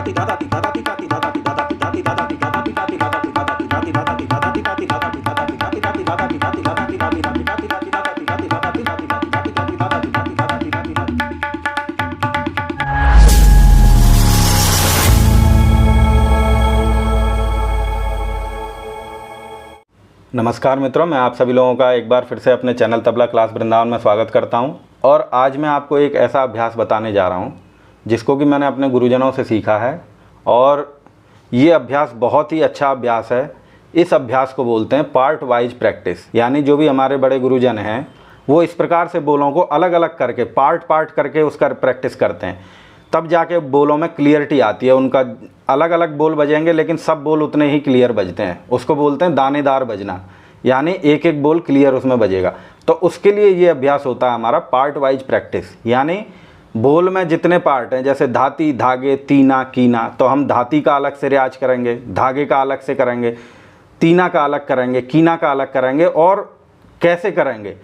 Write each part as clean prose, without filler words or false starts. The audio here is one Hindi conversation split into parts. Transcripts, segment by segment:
नमस्कार मित्रों, मैं आप सभी लोगों का एक बार फिर से अपने चैनल तबला क्लास वृंदावन में स्वागत करता हूं। और आज मैं आपको एक ऐसा अभ्यास बताने जा रहा हूं जिसको कि मैंने अपने गुरुजनों से सीखा है और ये अभ्यास बहुत ही अच्छा अभ्यास है। इस अभ्यास को बोलते हैं पार्ट वाइज प्रैक्टिस। यानी जो भी हमारे बड़े गुरुजन हैं वो इस प्रकार से बोलों को अलग अलग करके पार्ट करके उसका प्रैक्टिस करते हैं, तब जाके बोलों में क्लियरिटी आती है। उनका अलग अलग बोल बजेंगे लेकिन सब बोल उतने ही क्लियर बजते हैं। उसको बोलते हैं दानेदार बजना, यानी एक एक बोल क्लियर उसमें बजेगा। तो उसके लिए ये अभ्यास होता है हमारा पार्ट वाइज प्रैक्टिस। यानी बोल में जितने पार्ट हैं, जैसे धाती, धागे, तीना, कीना, तो हम धाती का अलग से रियाज करेंगे, धागे का अलग से करेंगे, तीना का अलग करेंगे, कीना का अलग करेंगे। और कैसे करेंगे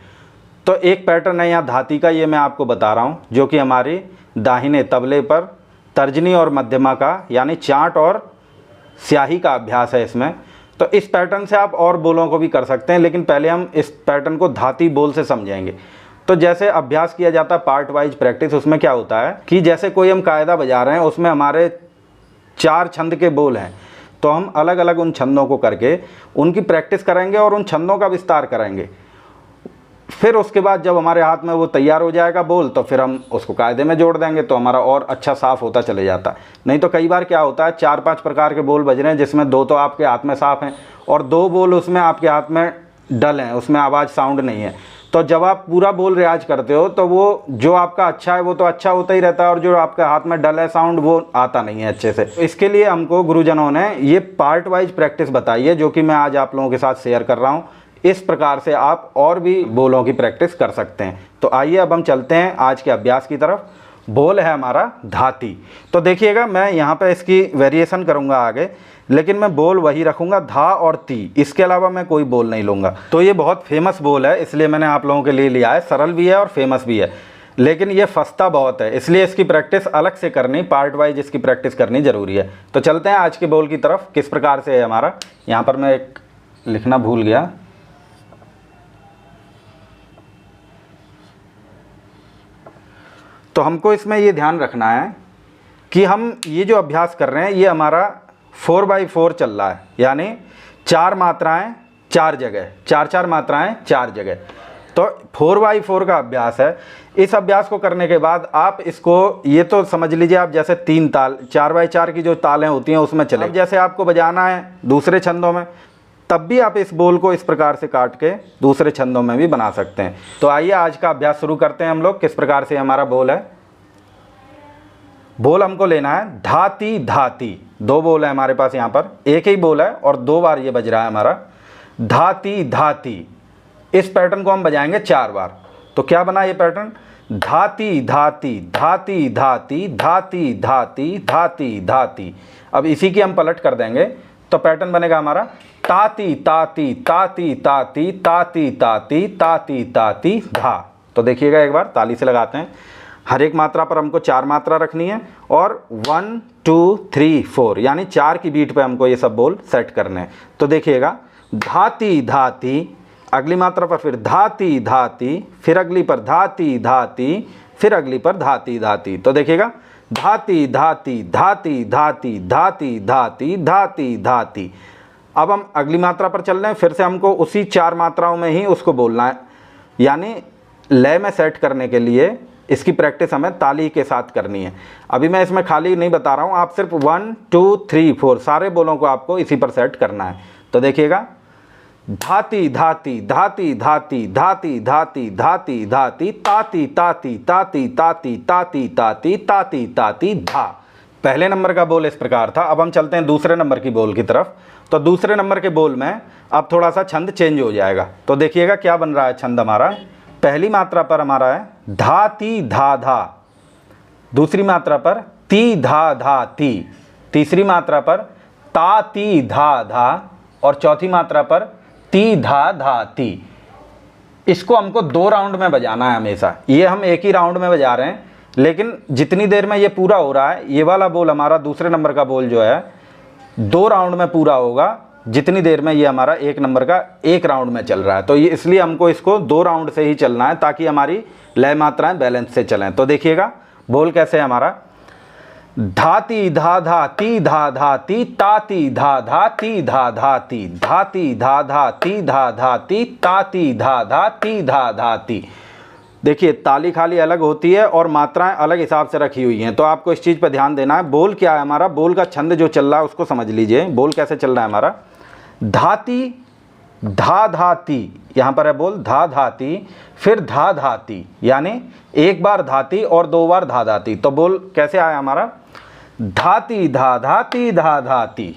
तो एक पैटर्न है यहाँ धाती का, ये मैं आपको बता रहा हूँ, जो कि हमारी दाहिने तबले पर तर्जनी और मध्यमा का यानी चांट और स्याही का अभ्यास है इसमें। तो इस पैटर्न से आप और बोलों को भी कर सकते हैं, लेकिन पहले हम इस पैटर्न को धाती बोल से समझेंगे। तो जैसे अभ्यास किया जाता है पार्ट वाइज प्रैक्टिस, उसमें क्या होता है कि जैसे कोई हम कायदा बजा रहे हैं, उसमें हमारे 4 छंद के बोल हैं, तो हम अलग अलग उन छंदों को करके उनकी प्रैक्टिस करेंगे और उन छंदों का विस्तार करेंगे। फिर उसके बाद जब हमारे हाथ में वो तैयार हो जाएगा बोल, तो फिर हम उसको कायदे में जोड़ देंगे, तो हमारा और अच्छा साफ़ होता चले जाता है। नहीं तो कई बार क्या होता है 4-5 प्रकार के बोल बज रहे हैं, जिसमें 2 तो आपके हाथ में साफ़ हैं और 2 बोल उसमें आपके हाथ में डल हैं, उसमें आवाज़ साउंड नहीं है। तो जब आप पूरा बोल रियाज करते हो तो वो जो आपका अच्छा है वो तो अच्छा होता ही रहता है, और जो आपके हाथ में डल है साउंड वो आता नहीं है अच्छे से। तो इसके लिए हमको गुरुजनों ने ये पार्ट वाइज प्रैक्टिस बताई है, जो कि मैं आज आप लोगों के साथ शेयर कर रहा हूँ। इस प्रकार से आप और भी बोलों की प्रैक्टिस कर सकते हैं। तो आइए अब हम चलते हैं आज के अभ्यास की तरफ। बोल है हमारा धाती। तो देखिएगा मैं यहाँ पे इसकी वेरिएशन करूँगा आगे, लेकिन मैं बोल वही रखूँगा धा और ती, इसके अलावा मैं कोई बोल नहीं लूँगा। तो ये बहुत फेमस बोल है, इसलिए मैंने आप लोगों के लिए लिया है। सरल भी है और फेमस भी है, लेकिन ये फंसता बहुत है, इसलिए इसकी प्रैक्टिस अलग से करनी, पार्ट वाइज इसकी प्रैक्टिस करनी ज़रूरी है। तो चलते हैं आज के बोल की तरफ। किस प्रकार से है हमारा, यहाँ पर मैं एक लिखना भूल गया। तो हमको इसमें ये ध्यान रखना है कि हम ये जो अभ्यास कर रहे हैं ये हमारा 4x4 चल रहा है, यानी 4 मात्राएं 4 जगह, 4 मात्राएं 4 जगह। तो 4x4 का अभ्यास है। इस अभ्यास को करने के बाद आप इसको ये तो समझ लीजिए आप जैसे 3 ताल 4x4 की जो तालें होती हैं उसमें चले। जैसे आपको बजाना है दूसरे छंदों में, तब भी आप इस बोल को इस प्रकार से काट के दूसरे छंदों में भी बना सकते हैं। तो आइए आज का अभ्यास शुरू करते हैं हम लोग। किस प्रकार से हमारा बोल है, बोल हमको लेना है धाती धाती। 2 बोल है हमारे पास, यहाँ पर एक ही बोल है और 2 बार ये बज रहा है हमारा धाती धाती। इस पैटर्न को हम बजाएंगे 4 बार। तो क्या बना ये पैटर्न, धाती धाती धाती धाती धाती धाती धाती धाती। अब इसी की हम पलट कर देंगे तो पैटर्न बनेगा हमारा ताती ताती ताती ताती ताती ताती ताती ताती धा। तो देखिएगा एक बार ताली से लगाते हैं। हर एक मात्रा पर हमको 4 मात्रा रखनी है और 1 2 3 4 यानी 4 की बीट पे हमको ये सब बोल सेट करने हैं। तो देखिएगा धाती धाती, अगली मात्रा पर फिर धाती धाती, फिर अगली पर धाती धाती, फिर अगली पर धाती धाती। तो देखिएगा धाती धाती धाती धाती धाती धाती धाती धाती। अब हम अगली मात्रा पर चल रहे हैं, फिर से हमको उसी 4 मात्राओं में ही उसको बोलना है, यानी लय में सेट करने के लिए इसकी प्रैक्टिस हमें ताली के साथ करनी है। अभी मैं इसमें खाली नहीं बता रहा हूँ, आप सिर्फ 1 2 3 4 सारे बोलों को आपको इसी पर सेट करना है। तो देखिएगा धाती धाती धाती धाती धाती धाती धाती धाती ताती ताती ताती ताती ताती ताती ताती ताती धा। पहले नंबर का बोल इस प्रकार था। अब हम चलते हैं दूसरे नंबर की बोल की तरफ। तो दूसरे नंबर के बोल में अब थोड़ा सा छंद चेंज हो जाएगा। तो देखिएगा क्या बन रहा है छंद हमारा। पहली मात्रा पर हमारा है धाती धा धा, दूसरी मात्रा पर ती धा धा ती, तीसरी मात्रा पर ताती धा धा और चौथी मात्रा पर ती धा धा ती। इसको हमको 2 राउंड में बजाना है हमेशा। ये हम एक ही राउंड में बजा रहे हैं, लेकिन जितनी देर में ये पूरा हो रहा है, ये वाला बोल हमारा दूसरे नंबर का बोल जो है 2 राउंड में पूरा होगा, जितनी देर में ये हमारा 1 नंबर का 1 राउंड में चल रहा है। तो ये इसलिए हमको इसको 2 राउंड से ही चलना है ताकि हमारी लय मात्राएं बैलेंस से चलें। तो देखिएगा बोल कैसे है हमारा, धाती धा धा ती धा धा ती ताती धा धा ती धा धा ती, धाती धा धा ती धा धा ती ताती धा धा ती धा धा ती। देखिए ताली खाली अलग होती है और मात्राएं अलग हिसाब से रखी हुई हैं, तो आपको इस चीज़ पर ध्यान देना है। बोल क्या है हमारा, बोल का छंद जो चल रहा है उसको समझ लीजिए। बोल कैसे चल रहा है हमारा, धाती धा धाती, यहाँ पर है बोल धा धाती, फिर धा धाती, यानी 1 बार धाती और 2 बार धा धाती। तो बोल कैसे आया हमारा, धाती धा धाती धा धाती।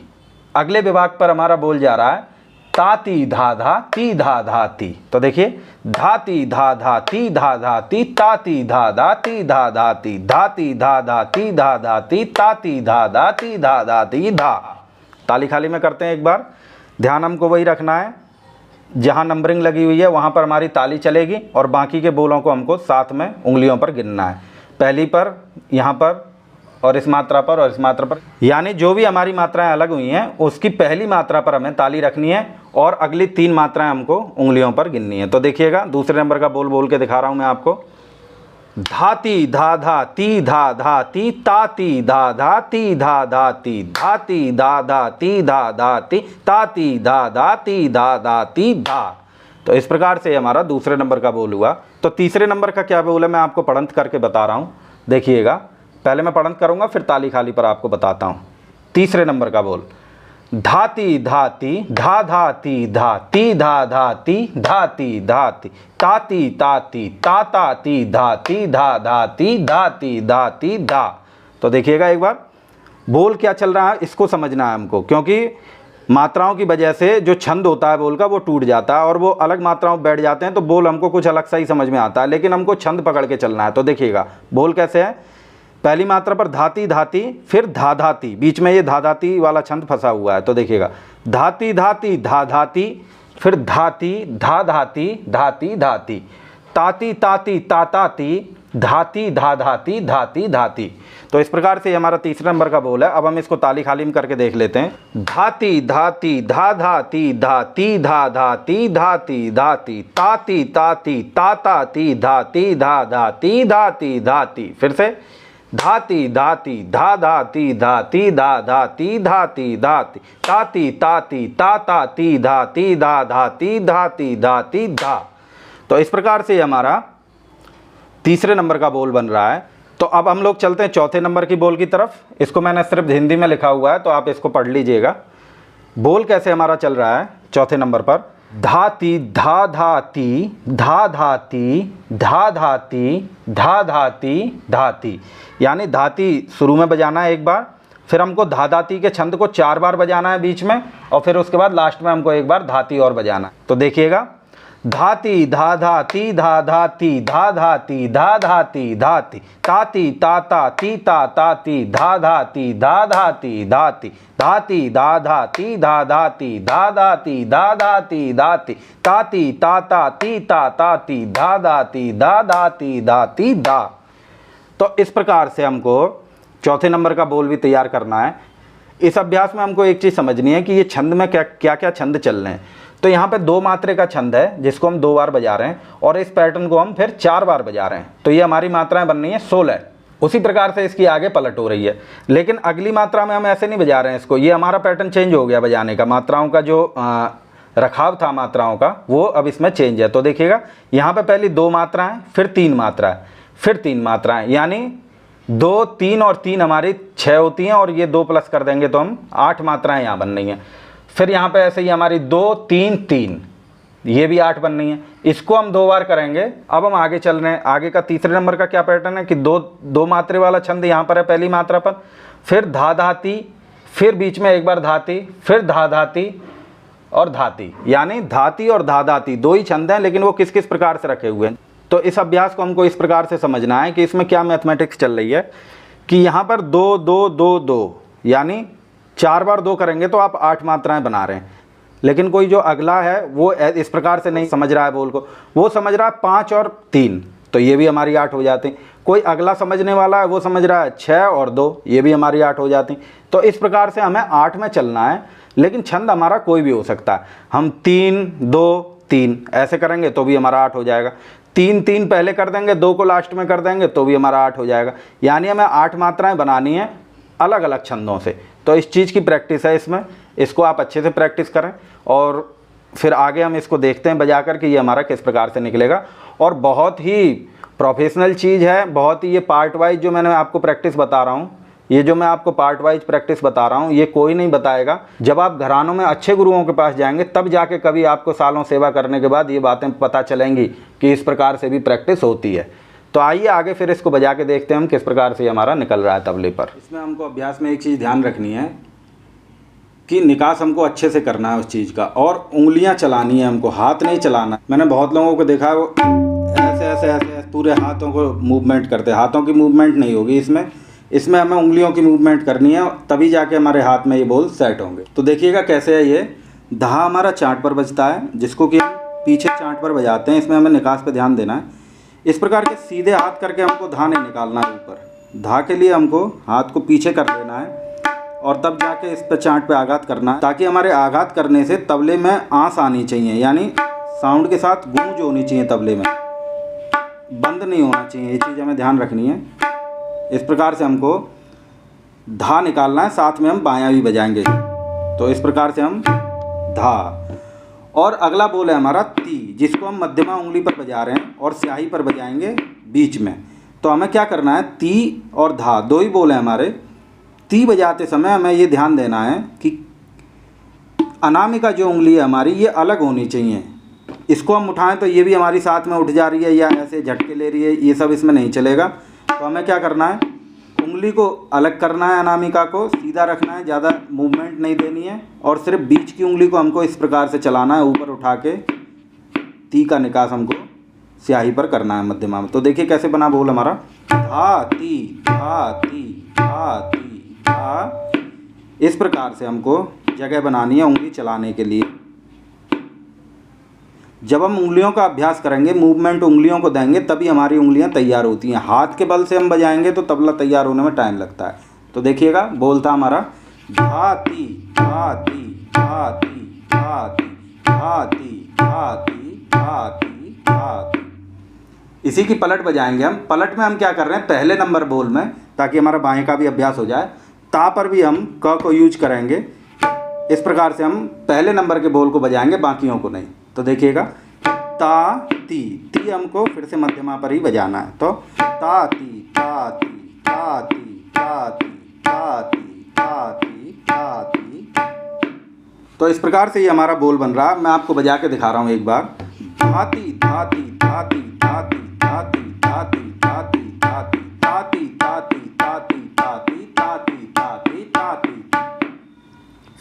अगले विभाग पर हमारा बोल जा रहा है ताती धा धा ती धा धाती। तो देखिए धाती धा धा ती धा धाती, ताती धा धा ती धा धाती, धाती धा धा ती धा धाती, ताती धा धा ती धा धाती धा। ताली खाली में करते हैं एक बार, ध्यान हमको वही रखना है, जहाँ नंबरिंग लगी हुई है वहाँ पर हमारी ताली चलेगी और बाकी के बोलों को हमको साथ में उंगलियों पर गिनना है। पहली पर, यहाँ पर, और इस मात्रा पर और इस मात्रा पर, यानी जो भी हमारी मात्राएं अलग हुई हैं उसकी पहली मात्रा पर हमें ताली रखनी है और अगली 3 मात्राएं हमको उंगलियों पर गिननी है। तो देखिएगा दूसरे नंबर का बोल के दिखा रहा हूँ मैं आपको, धाती धा धा ती धा धा ती ताती धा धा ती धा धा ती, धाती धा धा ती धा धा ती ताती धा धा ती धा धा ती धा। तो इस प्रकार से हमारा दूसरे नंबर का बोल हुआ। तो तीसरे नंबर का क्या बोल है मैं आपको पढ़ंत करके बता रहा हूँ। देखिएगा पहले मैं पढ़ंत करूँगा फिर ताली खाली पर आपको बताता हूँ। तीसरे नंबर का बोल, धाती धाती धा धाती धा ती धा धाती धाती धाती, ताती ताती ताता ती धाती धा धाती धाती धाती धा। तो देखिएगा एक बार बोल क्या चल रहा है इसको समझना है हमको, क्योंकि मात्राओं की वजह से जो छंद होता है बोल का वो टूट जाता है और वो अलग मात्राओं में बैठ जाते हैं, तो बोल हमको कुछ अलग सा ही समझ में आता है, लेकिन हमको छंद पकड़ के चलना है। तो देखिएगा बोल कैसे है, पहली मात्रा पर धाती धाती, फिर धा धाती, बीच में ये धा धाती वाला छंद फंसा हुआ है। तो देखिएगा धाती धाती धा धाती, फिर धाती धा धाती धाती धाती, ताती ताती ताताती, धाती धा धाती धाती धाती। तो इस प्रकार से हमारा तीसरा नंबर का बोल है। अब हम इसको ताली खाली में करके देख लेते हैं। धाती धाती धा धाती धाती धा धाती धाती धाती, ताती ताती ताताती धाती धा धाती धाती धाती। फिर से धाती धाती धा धाती धाती धा धाती धाती धाती, ताती ताती ताताती धाती धा धाती धाती धाती धा। तो इस प्रकार से हमारा तीसरे नंबर का बोल बन रहा है। तो अब हम लोग चलते हैं चौथे नंबर की बोल की तरफ। इसको मैंने सिर्फ हिंदी में लिखा हुआ है तो आप इसको पढ़ लीजिएगा। बोल कैसे हमारा चल रहा है चौथे नंबर पर, धाती धा धाती धा धाती धा धाती धा धाती धाती, यानी धाती शुरू में बजाना है एक बार, फिर हमको धा धाती के छंद को 4 बार बजाना है बीच में, और फिर उसके बाद लास्ट में हमको एक बार धाती और बजाना है। तो देखिएगा धाती धा धाती धा धाती धा धाती धा धाती धाती, ताती ताता ती ता ताती धा धाती धा धाती धाती, धाती धा धाती धा धाती धा धाती धा धाती धाती, ताती ताता ती ता ताती धा धाती धा धाती धाती धा। तो इस प्रकार से हमको चौथे नंबर का बोल भी तैयार करना है। इस अभ्यास में हमको एक चीज़ समझनी है कि ये छंद में क्या क्या छंद चल रहे हैं। तो यहाँ पे 2 मात्रे का छंद है जिसको हम 2 बार बजा रहे हैं और इस पैटर्न को हम फिर 4 बार बजा रहे हैं। तो ये हमारी मात्राएं बन रही हैं 16। उसी प्रकार से इसकी आगे पलट हो रही है, लेकिन अगली मात्रा में हम ऐसे नहीं बजा रहे हैं इसको। ये हमारा पैटर्न चेंज हो गया बजाने का, मात्राओं का जो रखाव था मात्राओं का वो अब इसमें चेंज है। तो देखिएगा यहाँ पे पहली 2 मात्राएं, फिर 3 मात्राएं, फिर 3 मात्राएं, यानी 2 3 और 3 हमारी 6 होती हैं, और ये 2 प्लस कर देंगे तो हम 8 मात्राएं यहाँ बन रही हैं। फिर यहाँ पे ऐसे ही हमारी 2 3 3, ये भी 8 बन रही हैं। इसको हम 2 बार करेंगे। अब हम आगे चल रहे हैं। आगे का तीसरे नंबर का क्या पैटर्न है कि 2 मात्रे वाला छंद यहाँ पर है पहली मात्रा पर, फिर धा धाती, फिर बीच में एक बार धाती, फिर धा धाती और धाती, यानी धाती और धा धाती 2 ही छंद हैं, लेकिन वो किस किस प्रकार से रखे हुए हैं। तो इस अभ्यास को हमको इस प्रकार से समझना है कि इसमें क्या मैथमेटिक्स चल रही है कि यहाँ पर 2 2 2 2, यानी 4 बार 2 करेंगे तो आप 8 मात्राएं बना रहे हैं। लेकिन कोई जो अगला है वो इस प्रकार से नहीं समझ रहा है बोल को, वो समझ रहा है 5 और 3, तो ये भी हमारी 8 हो जाते हैं। कोई अगला समझने वाला है वो समझ रहा है 6 और 2, ये भी हमारी 8 हो जाती। तो इस प्रकार से हमें 8 में चलना है, लेकिन छंद हमारा कोई भी हो सकता है। हम 3 2 3 ऐसे करेंगे तो भी हमारा 8 हो जाएगा। 3 3 पहले कर देंगे, 2 को लास्ट में कर देंगे तो भी हमारा 8 हो जाएगा। यानी हमें 8 मात्राएं बनानी है अलग अलग छंदों से। तो इस चीज़ की प्रैक्टिस है इसमें, इसको आप अच्छे से प्रैक्टिस करें और फिर आगे हम इसको देखते हैं बजा कर कि ये हमारा किस प्रकार से निकलेगा। और बहुत ही प्रोफेशनल चीज़ है, बहुत ही ये पार्ट वाइज जो मैंने आपको प्रैक्टिस बता रहा हूँ, ये जो मैं आपको पार्ट वाइज प्रैक्टिस बता रहा हूँ, ये कोई नहीं बताएगा। जब आप घरानों में अच्छे गुरुओं के पास जाएंगे तब जाके कभी आपको सालों सेवा करने के बाद ये बातें पता चलेंगी कि इस प्रकार से भी प्रैक्टिस होती है। तो आइए आगे फिर इसको बजा के देखते हैं हम किस प्रकार से हमारा निकल रहा है तबले पर। इसमें हमको अभ्यास में एक चीज़ ध्यान रखनी है कि निकास हमको अच्छे से करना है उस चीज़ का, और उंगलियां चलानी है हमको, हाथ नहीं चलाना। मैंने बहुत लोगों को देखा है वो ऐसे ऐसे ऐसे पूरे हाथों को मूवमेंट करते, हाथों की मूवमेंट नहीं होगी इसमें हमें उंगलियों की मूवमेंट करनी है, तभी जाके हमारे हाथ में ये बोल सेट होंगे। तो देखिएगा कैसे है ये। धा हमारा चांट पर बजता है, जिसको कि हम पीछे चांट पर बजाते हैं, इसमें हमें निकास पे ध्यान देना है। इस प्रकार के सीधे हाथ करके हमको धा नहीं निकालना है ऊपर। धा के लिए हमको हाथ को पीछे कर लेना है और तब जाके इस पर चांट पे आघात करना है, ताकि हमारे आघात करने से तबले में आंस आनी चाहिए, यानी साउंड के साथ गूंज होनी चाहिए, तबले में बंद नहीं होना चाहिए। ये चीज़ हमें ध्यान रखनी है। इस प्रकार से हमको धा निकालना है, साथ में हम बायां भी बजाएंगे। तो इस प्रकार से हम धा, और अगला बोल है हमारा ती, जिसको हम मध्यमा उंगली पर बजा रहे हैं और स्याही पर बजाएंगे बीच में। तो हमें क्या करना है, ती और धा दो ही बोल हैं हमारे। ती बजाते समय हमें ये ध्यान देना है कि अनामिका जो उंगली है हमारी ये अलग होनी चाहिए। इसको हम उठाएं तो ये भी हमारी साथ में उठ जा रही है या ऐसे झटके ले रही है, ये सब इसमें नहीं चलेगा। तो हमें क्या करना है, उंगली को अलग करना है, अनामिका को सीधा रखना है, ज़्यादा मूवमेंट नहीं देनी है, और सिर्फ बीच की उंगली को हमको इस प्रकार से चलाना है, ऊपर उठा के ती का निकास हमको स्याही पर करना है मध्यमा में। तो देखिए कैसे बना बोल हमारा, धा ती धा ती धा ती धा। इस प्रकार से हमको जगह बनानी है उंगली चलाने के लिए। जब हम उंगलियों का अभ्यास करेंगे, मूवमेंट उंगलियों को देंगे, तभी हमारी उंगलियां तैयार होती हैं। हाथ के बल से हम बजाएंगे तो तबला तैयार होने में टाइम लगता है। तो देखिएगा बोल था हमारा धा ती धा ती धा ती धा ती धा ती धा ती धा ती धा ती। इसी की पलट बजाएंगे हम। पलट में हम क्या कर रहे हैं, पहले नंबर बोल में, ताकि हमारा बाएं का भी अभ्यास हो जाए, ता पर भी हम क को यूज करेंगे। इस प्रकार से हम पहले नंबर के बोल को बजाएंगे, बाकियों को नहीं। तो देखिएगा ता ती, ती हमको फिर से मध्यमा पर ही बजाना है। तो ता ती ता ती ता ती ता ती ता ती ता ती ता ती। तो इस प्रकार से ये हमारा बोल बन रहा है। मैं आपको बजा के दिखा रहा हूँ एक बार। धाती धाती धाती धाती धाती धाती धाती धाती धाती धाती धाती धाती धाती धाती धाती।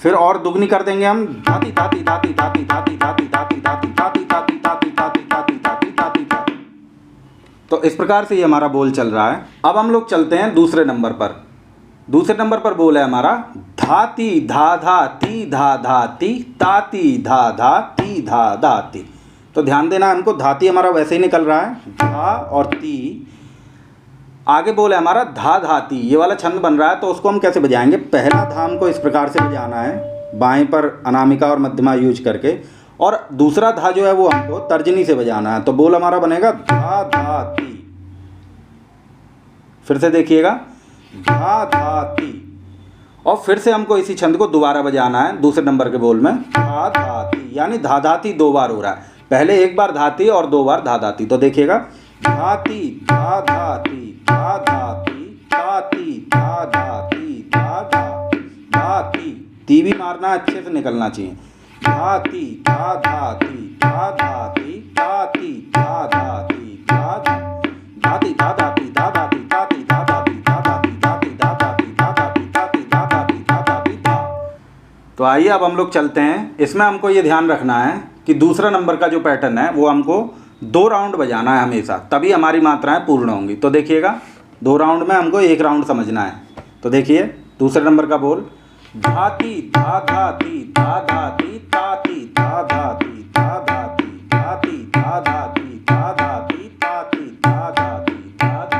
फिर और दुगनी कर देंगे हम, धाती धाती धाती धाती धाती धाती धाती धाती धाती धाती धाती धाती धाती धाती धाती धाती। तो इस प्रकार से ये हमारा बोल चल रहा है। अब हम लोग चलते हैं दूसरे नंबर पर। दूसरे नंबर पर बोल है हमारा धाती धा धा ती धा धा ती ताती धा धा ती धा धा ती। तो ध्यान देना, हमको धाती हमारा वैसे ही निकल रहा है, धा और ती। आगे बोल है हमारा धा धाती, ये वाला छंद बन रहा है। तो उसको हम कैसे बजाएंगे, पहला धा हमको इस प्रकार से बजाना है, बाएं पर अनामिका और मध्यमा यूज करके, और दूसरा धा जो है वो हमको तर्जनी से बजाना है। तो बोल हमारा बनेगा धा धा ती। फिर से देखिएगा, धा धा ती, और फिर से हमको इसी छंद को दोबारा बजाना है दूसरे नंबर के बोल में, धा धा ती। यानी धा धा ती दो बार हो रहा है, पहले एक बार धाती और दो बार धा धा ती। तो देखिएगा, धाती धा धा ती धा धा ती ताती धा धा ती धा धा धा ती। ती भी मारना अच्छे से निकलना चाहिए। धाती धा धा ती धा धा ती ताती धा धा ती धा धा धाती धा धा ती धा धा ती ताती धा धा ती धा धा ती धाती धा धा ती धा धा ती ताती धा धा ती धा धा ती धा। तो आइए अब हम लोग चलते हैं। इसमें हमको ये ध्यान रखना है कि दूसरा नंबर का जो पैटर्न है वो हमको 2 राउंड बजाना है हमेशा, तभी हमारी मात्राएं पूर्ण होंगी। तो देखिएगा, 2 राउंड में हमको 1 राउंड समझना है। तो देखिए दूसरे नंबर का बोल, धाती धा धा ती धा धा ती ताती धा धा ती धा धा ती धाती धा धा ती धा धा ती ताती धा धा ती धा धा।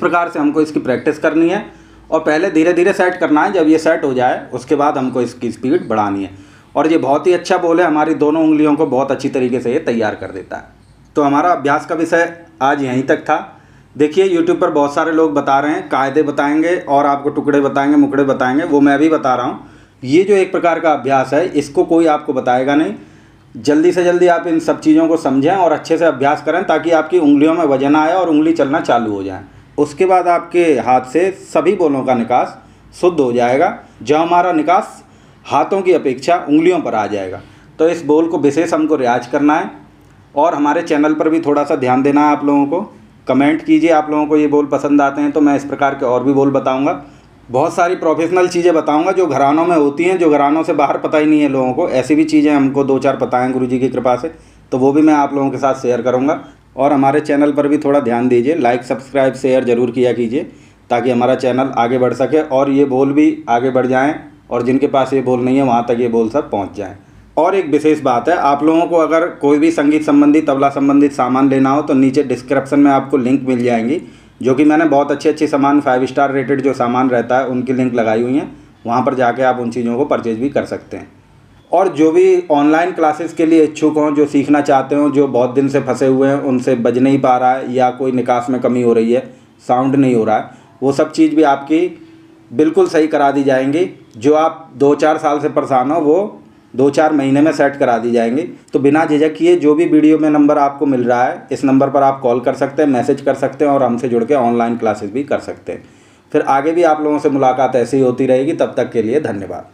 प्रकार से हमको इसकी प्रैक्टिस करनी है और पहले धीरे धीरे सेट करना है। जब ये सेट हो जाए उसके बाद हमको इसकी स्पीड बढ़ानी है। और ये बहुत ही अच्छा बॉल है, हमारी दोनों उंगलियों को बहुत अच्छी तरीके से ये तैयार कर देता है। तो हमारा अभ्यास का विषय आज यहीं तक था। देखिए यूट्यूब पर बहुत सारे लोग बता रहे हैं, कायदे बताएंगे और आपको टुकड़े बताएंगे, मुकड़े बताएंगे, वो मैं भी बता रहा हूँ। ये जो एक प्रकार का अभ्यास है इसको कोई आपको बताएगा नहीं। जल्दी से जल्दी आप इन सब चीज़ों को समझें और अच्छे से अभ्यास करें ताकि आपकी उंगलियों में वजन आए और उंगली चलना चालू हो जाए। उसके बाद आपके हाथ से सभी बॉलों का निकास शुद्ध हो जाएगा, जो हमारा निकास हाथों की अपेक्षा उंगलियों पर आ जाएगा। तो इस बॉल को विशेष हमको रियाज करना है और हमारे चैनल पर भी थोड़ा सा ध्यान देना है आप लोगों को। कमेंट कीजिए आप लोगों को ये बॉल पसंद आते हैं तो मैं इस प्रकार के और भी बॉल बताऊंगा। बहुत सारी प्रोफेशनल चीज़ें बताऊंगा जो घरानों में होती हैं, जो घरानों से बाहर पता ही नहीं है लोगों को। ऐसी भी चीज़ें हमको 2-4 पता हैं गुरुजी की कृपा से, तो वो भी मैं आप लोगों के साथ शेयर करूंगा। और हमारे चैनल पर भी थोड़ा ध्यान दीजिए, लाइक सब्सक्राइब शेयर ज़रूर किया कीजिए ताकि हमारा चैनल आगे बढ़ सके और ये बॉल भी आगे बढ़ जाएँ और जिनके पास ये बॉल नहीं है वहाँ तक ये बॉल सब पहुँच जाएँ। और एक विशेष बात है, आप लोगों को अगर कोई भी संगीत संबंधी, तबला संबंधित सामान लेना हो तो नीचे डिस्क्रिप्शन में आपको लिंक मिल जाएंगी, जो कि मैंने बहुत अच्छे सामान 5 स्टार रेटेड जो सामान रहता है उनकी लिंक लगाई हुई हैं। वहाँ पर जाके आप उन चीज़ों को परचेज भी कर सकते हैं। और जो भी ऑनलाइन क्लासेस के लिए इच्छुक हों, जो सीखना चाहते हों, जो बहुत दिन से फंसे हुए हैं, उनसे बज नहीं पा रहा है या कोई निकास में कमी हो रही है, साउंड नहीं हो रहा है, वो सब चीज़ भी आपकी बिल्कुल सही करा दी जाएंगी। जो आप 2-4 साल से परेशान हो वो 2-4 महीने में सेट करा दी जाएंगी। तो बिना झिझक किए जो भी वीडियो में नंबर आपको मिल रहा है इस नंबर पर आप कॉल कर सकते हैं, मैसेज कर सकते हैं और हमसे जुड़ के ऑनलाइन क्लासेस भी कर सकते हैं। फिर आगे भी आप लोगों से मुलाकात ऐसे ही होती रहेगी। तब तक के लिए धन्यवाद।